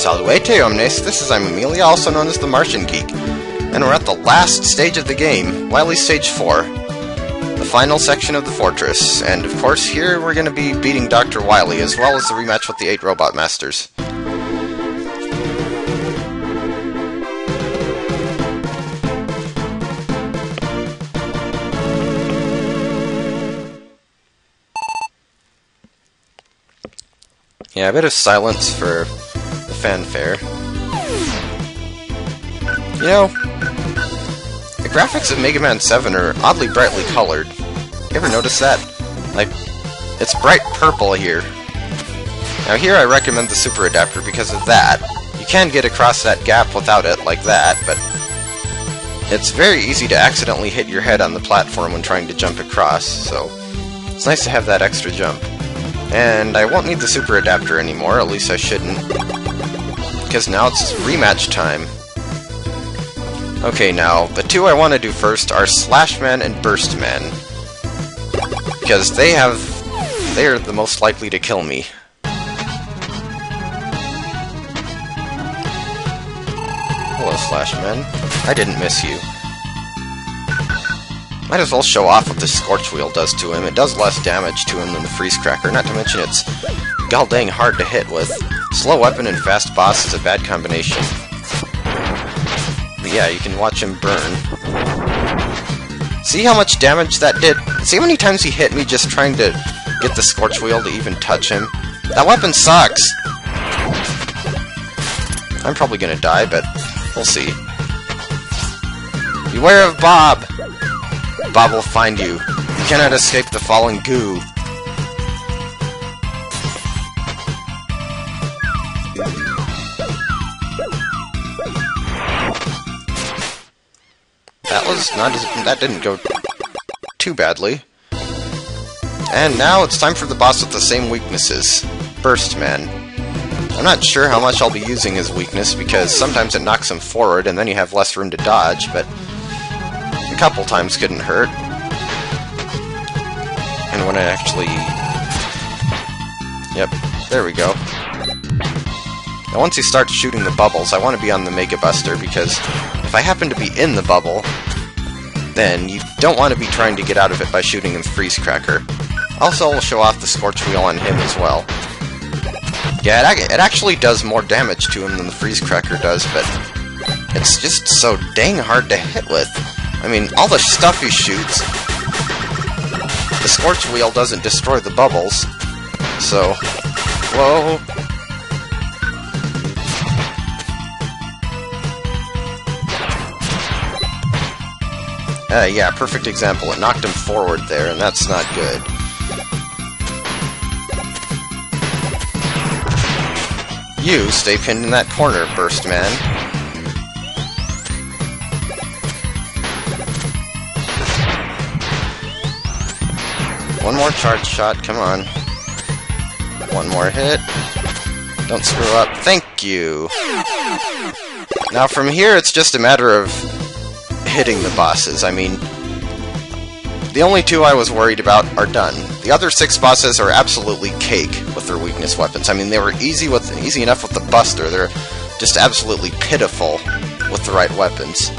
Salvete omnes, this is Amelia, also known as TheMartianGeek, and we're at the last stage of the game, Wily Stage 4, the final section of the fortress, and of course here we're going to be beating Dr. Wily, as well as the rematch with the 8 Robot Masters. Yeah, a bit of silence for the fanfare. You know, the graphics of Mega Man 7 are oddly brightly colored. You ever notice that? Like, it's bright purple here. Now here I recommend the Super Adapter because of that. You can get across that gap without it, like that, but it's very easy to accidentally hit your head on the platform when trying to jump across, so it's nice to have that extra jump. And I won't need the Super Adapter anymore, at least I shouldn't, because now it's rematch time. Okay, now, the two I want to do first are Slashman and Burstman, because they are the most likely to kill me. Hello, Slashman. I didn't miss you. Might as well show off what this Scorch wheel does to him. It does less damage to him than the Freeze Cracker, not to mention it's god dang hard to hit with. Slow weapon and fast boss is a bad combination. But yeah, you can watch him burn. See how much damage that did? See how many times he hit me just trying to get the Scorch wheel to even touch him? That weapon sucks! I'm probably gonna die, but we'll see. Beware of Bob! Bob will find you. You cannot escape the falling goo. That didn't go too badly. And now it's time for the boss with the same weaknesses, Burstman. I'm not sure how much I'll be using his weakness because sometimes it knocks him forward and then you have less room to dodge, but a couple times couldn't hurt. And when I actually... Yep, there we go. Now once he starts shooting the bubbles, I want to be on the Mega Buster, because if I happen to be in the bubble, then you don't want to be trying to get out of it by shooting the Freeze Cracker. Also, I'll show off the Scorch wheel on him as well. Yeah, it actually does more damage to him than the Freeze Cracker does, but it's just so dang hard to hit with. I mean, all the stuff he shoots, the Scorch wheel doesn't destroy the bubbles, so... Whoa! Yeah, perfect example. It knocked him forward there, and that's not good. You stay pinned in that corner, Burstman. One more charge shot, come on. One more hit. Don't screw up. Thank you! Now from here, it's just a matter of hitting the bosses. I mean, the only two I was worried about are done. The other 6 bosses are absolutely cake with their weakness weapons. I mean, they were easy enough with the Buster. They're just absolutely pitiful with the right weapons.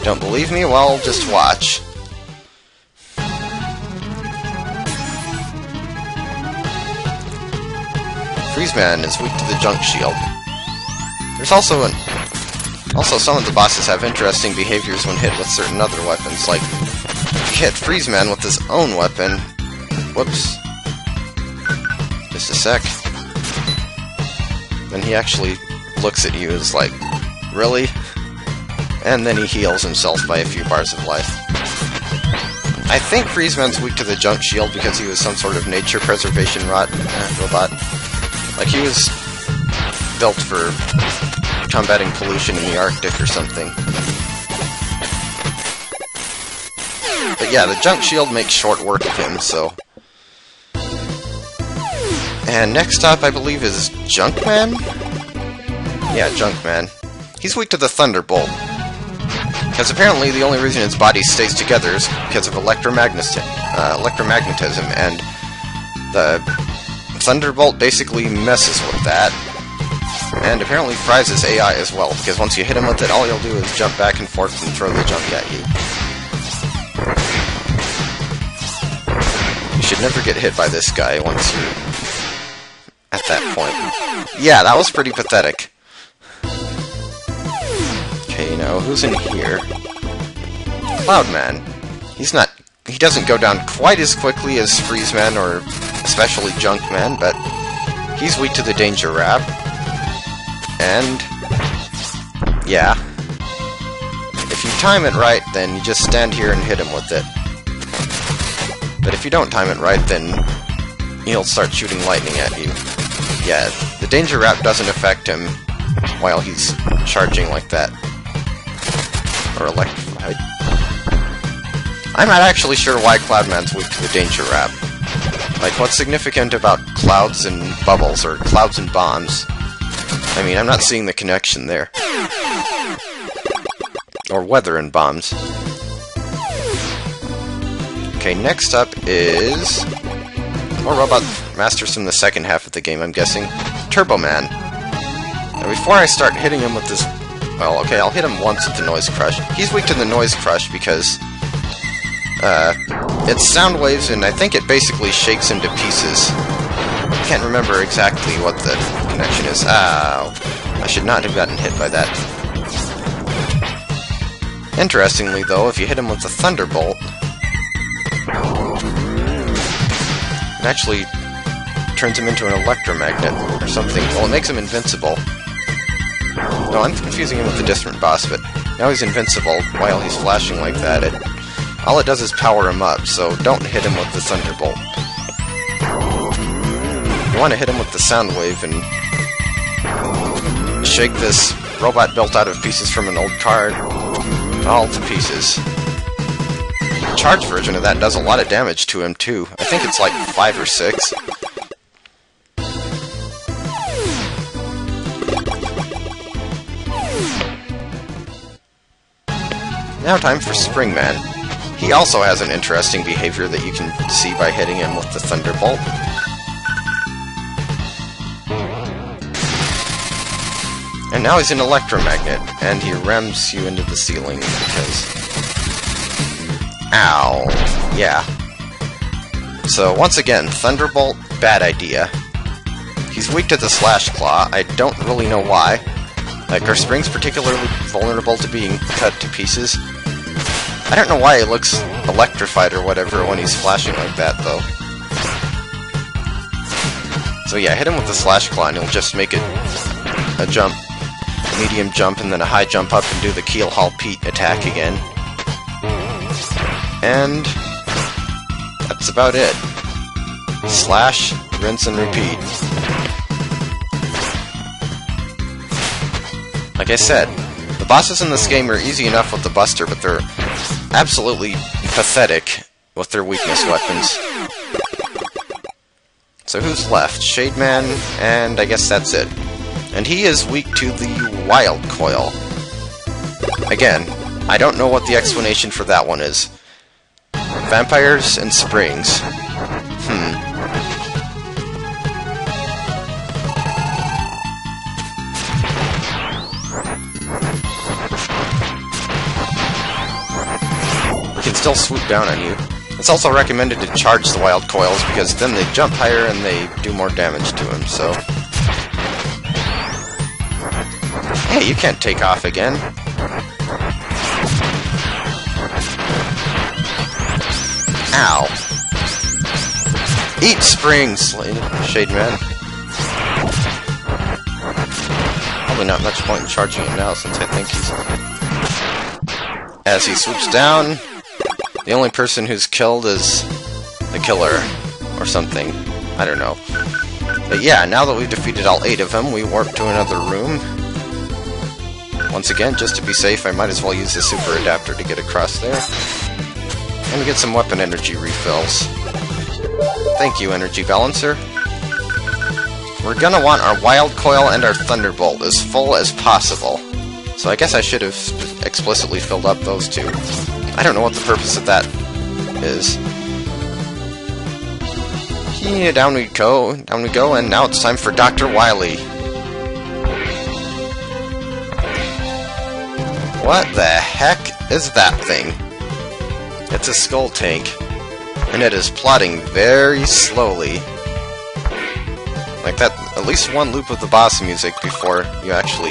Don't believe me? Well, just watch. Freezeman is weak to the junk shield. There's also some of the bosses have interesting behaviors when hit with certain other weapons, like if you hit Freezeman with his own weapon... Whoops. Just a sec. Then he actually looks at you as like, really? And then he heals himself by a few bars of life. I think Freezeman's weak to the junk shield because he was some sort of nature preservation robot. Like he was built for combating pollution in the Arctic or something. But yeah, the junk shield makes short work of him, so... And next up, I believe, is Junkman? Yeah, Junkman. He's weak to the Thunderbolt. Because apparently the only reason his body stays together is because of electromagnetism, and the Thunderbolt basically messes with that. And apparently fries his AI as well, because once you hit him with it, all he'll do is jump back and forth and throw the junk at you. You should never get hit by this guy once you're at that point. Yeah, that was pretty pathetic. Okay, now who's in here? Cloudman. He doesn't go down quite as quickly as Freezeman or especially Junkman, but he's weak to the Danger Wrap. And yeah, if you time it right, then you just stand here and hit him with it. But if you don't time it right, then he'll start shooting lightning at you. Yeah, the Danger Wrap doesn't affect him while he's charging like that. Or electrified. I'm not actually sure why Cloudman's weak to the Danger Wrap. Like, what's significant about clouds and bubbles, or clouds and bombs? I mean, I'm not seeing the connection there. Or weather and bombs. Okay, next up is more Robot Masters from the second half of the game, I'm guessing. Turbo Man. Now, before I start hitting him with this... Well, okay, I'll hit him once with the Noise Crush. He's weak to the Noise Crush because... it's sound waves, and I think it basically shakes him to pieces. I can't remember exactly what the connection is. Ow. I should not have gotten hit by that. Interestingly, though, if you hit him with the Thunderbolt, it actually turns him into an electromagnet or something. Well, it makes him invincible. No, I'm confusing him with a different boss, but now he's invincible while he's flashing like that. All it does is power him up, so don't hit him with the Thunderbolt. You want to hit him with the Sound Wave and shake this robot built out of pieces from an old car all to pieces. The charge version of that does a lot of damage to him, too. I think it's like 5 or 6. Now time for Springman. He also has an interesting behavior that you can see by hitting him with the Thunderbolt. And now he's an electromagnet, and he rams you into the ceiling because... Ow. Yeah. So, once again, Thunderbolt, bad idea. He's weak to the Slash Claw. I don't really know why. Like, are springs particularly vulnerable to being cut to pieces? I don't know why he looks electrified or whatever when he's flashing like that, though. So yeah, hit him with the Slash Claw and he'll just make it a jump, a medium jump, and then a high jump up and do the Keel Haul Pete attack again. And that's about it. Slash, rinse, and repeat. Like I said, the bosses in this game are easy enough with the Buster, but they're absolutely pathetic with their weakness weapons. So who's left? Shademan, and I guess that's it. And he is weak to the Wild Coil. Again, I don't know what the explanation for that one is. Vampires and springs. Can still swoop down on you. It's also recommended to charge the Wild Coils because then they jump higher and they do more damage to him, so... Hey, you can't take off again. Ow. Eat springs, Shademan. Probably not much point in charging him now since I think he's... As he swoops down... The only person who's killed is the killer, or something. I don't know. But yeah, now that we've defeated all 8 of them, we warp to another room. Once again, just to be safe, I might as well use the super adapter to get across there. And get some weapon energy refills. Thank you, Energy Balancer. We're gonna want our Wild Coil and our Thunderbolt as full as possible. So I guess I should have explicitly filled up those two. I don't know what the purpose of that is. Yeah, down we go, and now it's time for Dr. Wily. What the heck is that thing? It's a skull tank, and it is plotting very slowly. Like that, at least one loop of the boss music before you actually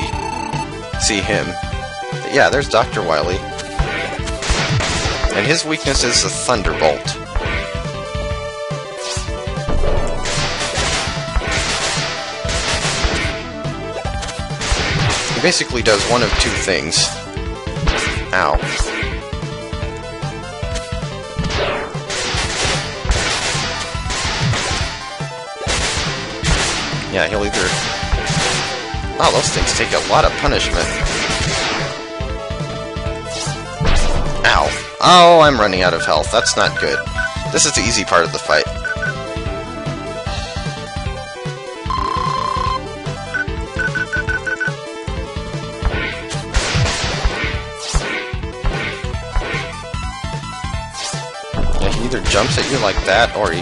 see him. But yeah, there's Dr. Wily. And his weakness is the Thunderbolt. He basically does one of two things. Ow. Yeah, he'll either... Wow, those things take a lot of punishment. Ow. Oh, I'm running out of health. That's not good. This is the easy part of the fight. Yeah, he either jumps at you like that, or he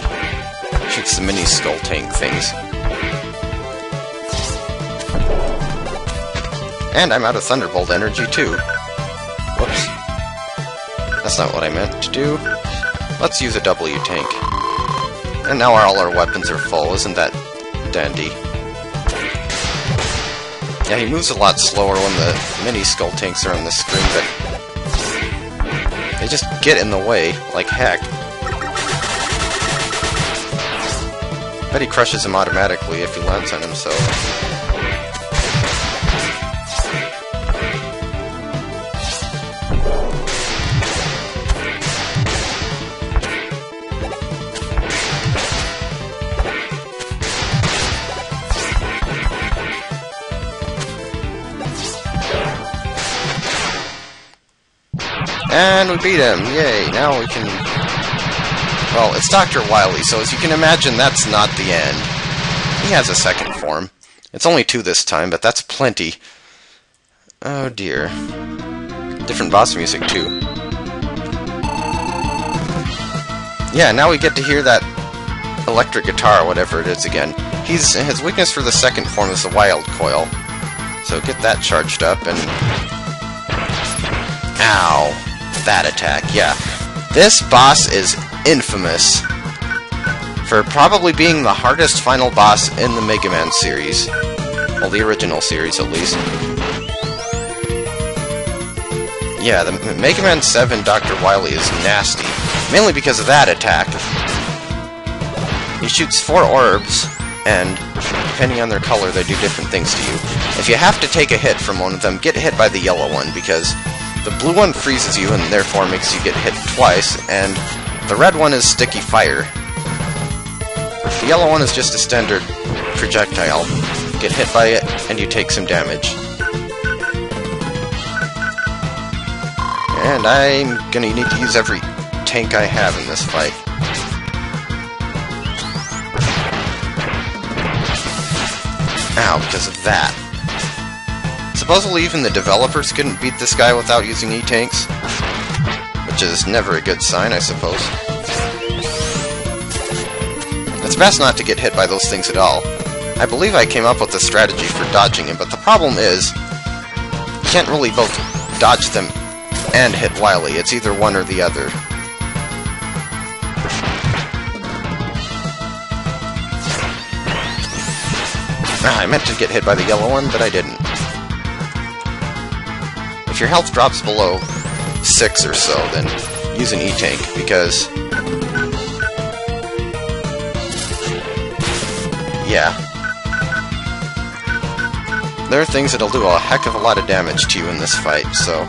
shoots the mini skull tank things. And I'm out of Thunderbolt energy, too. Whoops. That's not what I meant to do. Let's use a W tank. And now all our weapons are full. Isn't that dandy? Yeah, he moves a lot slower when the mini skull tanks are on the screen, but they just get in the way like heck. Bet he crushes him automatically if he lands on himself. And we beat him! Yay! Now we can... Well, it's Dr. Wily, so as you can imagine, that's not the end. He has a second form. It's only 2 this time, but that's plenty. Oh dear. Different boss music, too. Yeah, now we get to hear that electric guitar, whatever it is again. His weakness for the second form is the Wild Coil. So get that charged up, and... Ow! That attack, yeah. This boss is infamous for probably being the hardest final boss in the Mega Man series. Well, the original series, at least. Yeah, the Mega Man 7 Dr. Wily is nasty, mainly because of that attack. He shoots 4 orbs, and depending on their color, they do different things to you. If you have to take a hit from one of them, get hit by the yellow one, because the blue one freezes you and therefore makes you get hit twice, and the red one is sticky fire. The yellow one is just a standard projectile. Get hit by it, and you take some damage. And I'm gonna need to use every tank I have in this fight. Ow, because of that. Supposedly even the developers couldn't beat this guy without using E-tanks, which is never a good sign, I suppose. It's best not to get hit by those things at all. I believe I came up with a strategy for dodging him, but the problem is, you can't really both dodge them and hit Wily. It's either one or the other. I meant to get hit by the yellow one, but I didn't. If your health drops below 6 or so, then use an E-tank, because... yeah. There are things that'll do a heck of a lot of damage to you in this fight, so...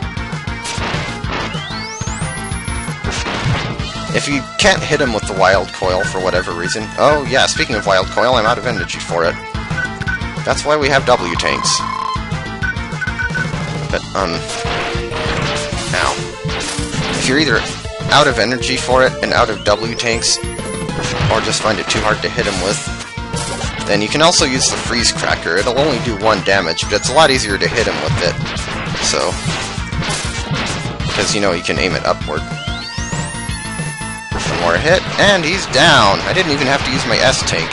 if you can't hit him with the Wild Coil for whatever reason... oh yeah, speaking of Wild Coil, I'm out of energy for it. That's why we have W tanks. But, ow. If you're either out of energy for it and out of W tanks, or just find it too hard to hit him with, then you can also use the Freeze Cracker. It'll only do 1 damage, but it's a lot easier to hit him with it. So, because, you know, you can aim it upward. One more hit, and he's down! I didn't even have to use my S-tank.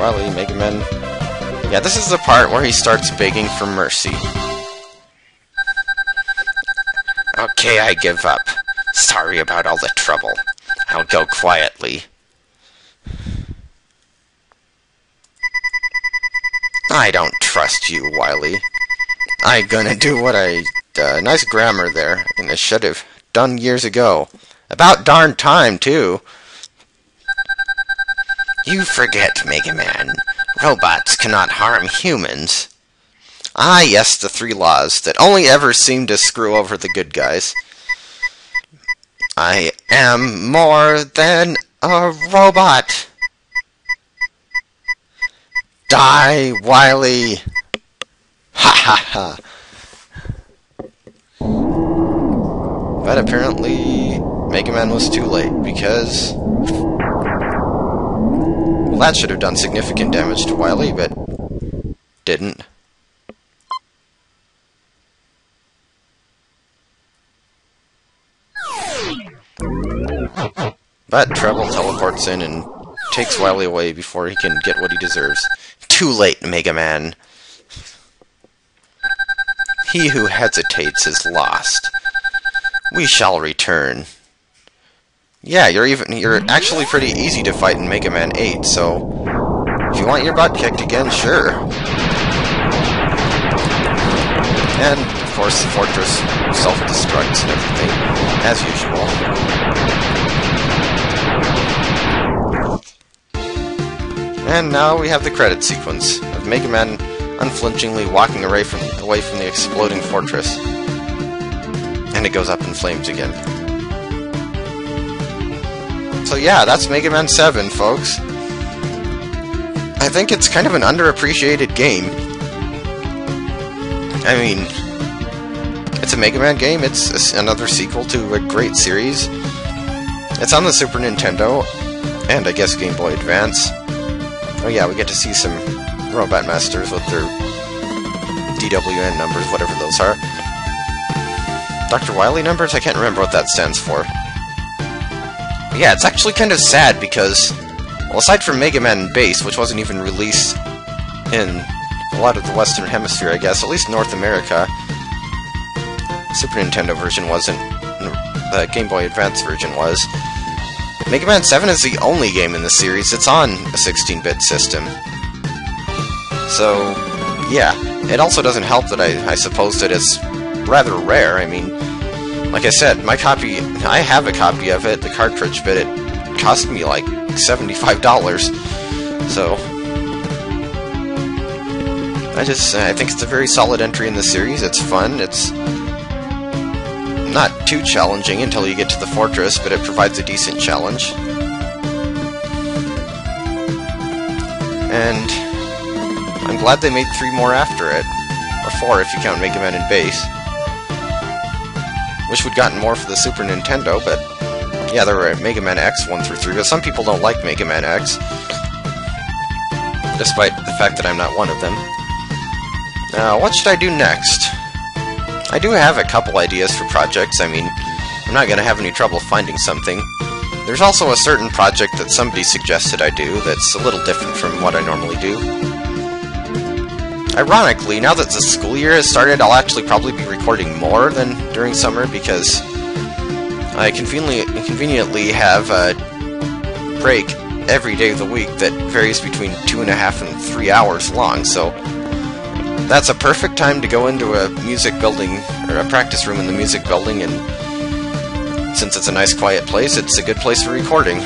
Wily, Mega Man. Yeah, this is the part where he starts begging for mercy. Okay, I give up. Sorry about all the trouble. I'll go quietly. I don't trust you, Wily. I gonna do what I... nice grammar there, and I should have done years ago. About darn time, too. You forget, Mega Man. Robots cannot harm humans. Ah, yes, the 3 laws that only ever seem to screw over the good guys. I am more than a robot. Die, Wily! Ha ha ha! But apparently, Mega Man was too late, because... well, that should have done significant damage to Wily, but... didn't. But Treble teleports in and takes Wily away before he can get what he deserves. Too late, Mega Man. He who hesitates is lost. We shall return. Yeah, you're actually pretty easy to fight in Mega Man 8, so if you want your butt kicked again, sure. And of course the fortress self-destructs and everything, as usual. And now we have the credit sequence of Mega Man unflinchingly walking away from the exploding fortress. And it goes up in flames again. So yeah, that's Mega Man 7, folks. I think it's kind of an underappreciated game. I mean, it's a Mega Man game, it's another sequel to a great series. It's on the Super Nintendo, and I guess Game Boy Advance. Oh yeah, we get to see some Robot Masters with their DWN numbers, whatever those are. Dr. Wily numbers? I can't remember what that stands for. But yeah, it's actually kind of sad because, well, aside from Mega Man Bass, which wasn't even released in a lot of the Western Hemisphere, I guess, at least North America, Super Nintendo version wasn't, the Game Boy Advance version was. Mega Man 7 is the only game in the series that's on a 16-bit system. So, yeah. It also doesn't help that I suppose that it's rather rare. I mean, like I said, I have a copy of it, the cartridge, but it cost me like $75. So, I think it's a very solid entry in the series. It's fun. It's not too challenging until you get to the fortress, but it provides a decent challenge. And I'm glad they made 3 more after it. Or 4 if you count Mega Man and Bass. Wish we'd gotten more for the Super Nintendo, but yeah, there were Mega Man X 1 through 3, but some people don't like Mega Man X. Despite the fact that I'm not one of them. Now, what should I do next? I do have a couple ideas for projects. I mean, I'm not going to have any trouble finding something. There's also a certain project that somebody suggested I do that's a little different from what I normally do. Ironically, now that the school year has started, I'll actually probably be recording more than during summer because I conveniently have a break every day of the week that varies between 2.5 and 3 hours long, so that's a perfect time to go into a music building, or a practice room in the music building, and since it's a nice quiet place, it's a good place for recording.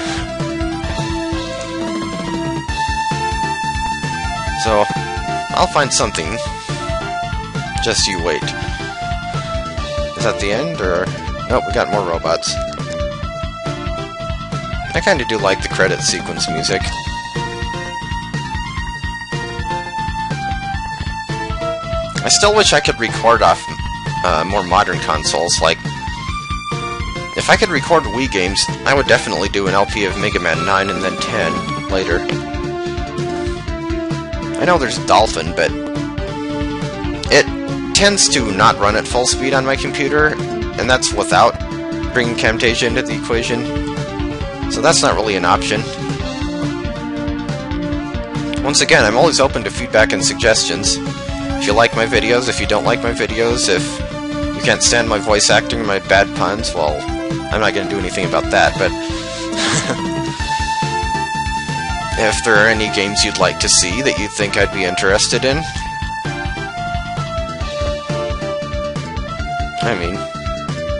So, I'll find something. Just you wait. Is that the end, or... nope, we got more robots. I kinda do like the credit sequence music. I still wish I could record off more modern consoles. Like, if I could record Wii games, I would definitely do an LP of Mega Man 9 and then 10 later. I know there's Dolphin, but it tends to not run at full speed on my computer, and that's without bringing Camtasia into the equation. So that's not really an option. Once again, I'm always open to feedback and suggestions. If you like my videos, if you don't like my videos, if you can't stand my voice acting or my bad puns, well, I'm not going to do anything about that, but if there are any games you'd like to see that you think I'd be interested in, I mean,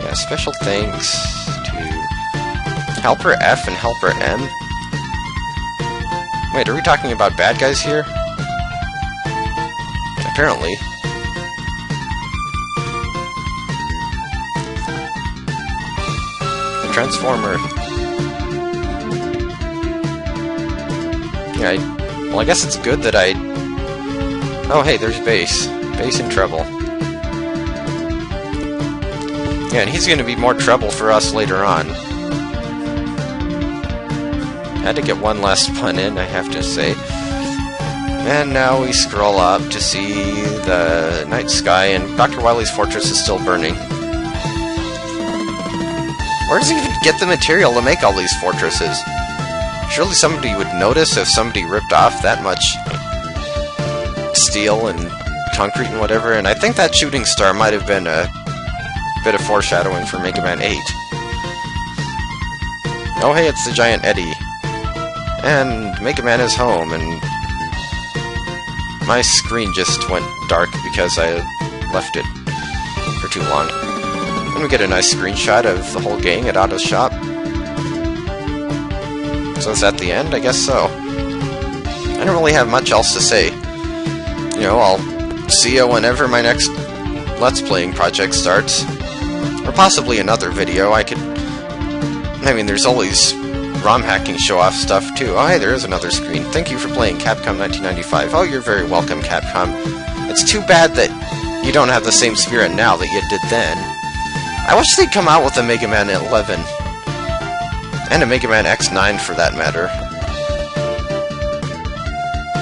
yeah, special thanks to Helper F and Helper M. Wait, are we talking about bad guys here? Apparently. The Transformer. Yeah, well, I guess it's good that I... Oh, hey, there's Bass. Bass and Treble. Yeah, and he's going to be more trouble for us later on. Had to get one last pun in, I have to say. And now we scroll up to see the night sky, and Dr. Wily's fortress is still burning. Where does he even get the material to make all these fortresses? Surely somebody would notice if somebody ripped off that much steel and concrete and whatever, and I think that shooting star might have been a bit of foreshadowing for Mega Man 8. Oh hey, it's the giant Eddie. And Mega Man is home, and my screen just went dark because I left it for too long. And we get a nice screenshot of the whole gang at Otto's shop. So is that the end? I guess so. I don't really have much else to say. You know, I'll see you whenever my next Let's Playing project starts. Or possibly another video. I mean, there's always ROM hacking show-off stuff, too. Oh, hey, there is another screen. Thank you for playing Capcom 1995. Oh, you're very welcome, Capcom. It's too bad that you don't have the same spirit now that you did then. I wish they'd come out with a Mega Man 11. And a Mega Man X9, for that matter.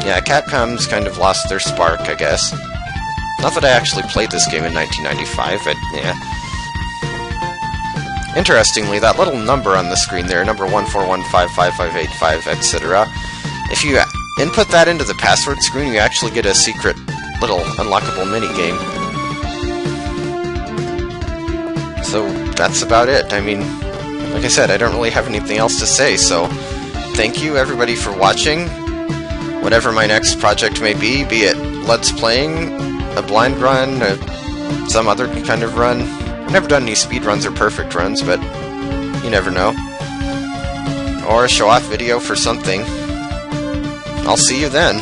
Yeah, Capcom's kind of lost their spark, I guess. Not that I actually played this game in 1995, but yeah. Interestingly, that little number on the screen there, number 141555585, etc., if you input that into the password screen, you actually get a secret little unlockable minigame. So, that's about it. I mean, like I said, I don't really have anything else to say, so thank you everybody for watching. Whatever my next project may be it Let's Playing, a blind run, some other kind of run. I've never done any speedruns or perfect runs, but you never know. Or a show-off video for something. I'll see you then.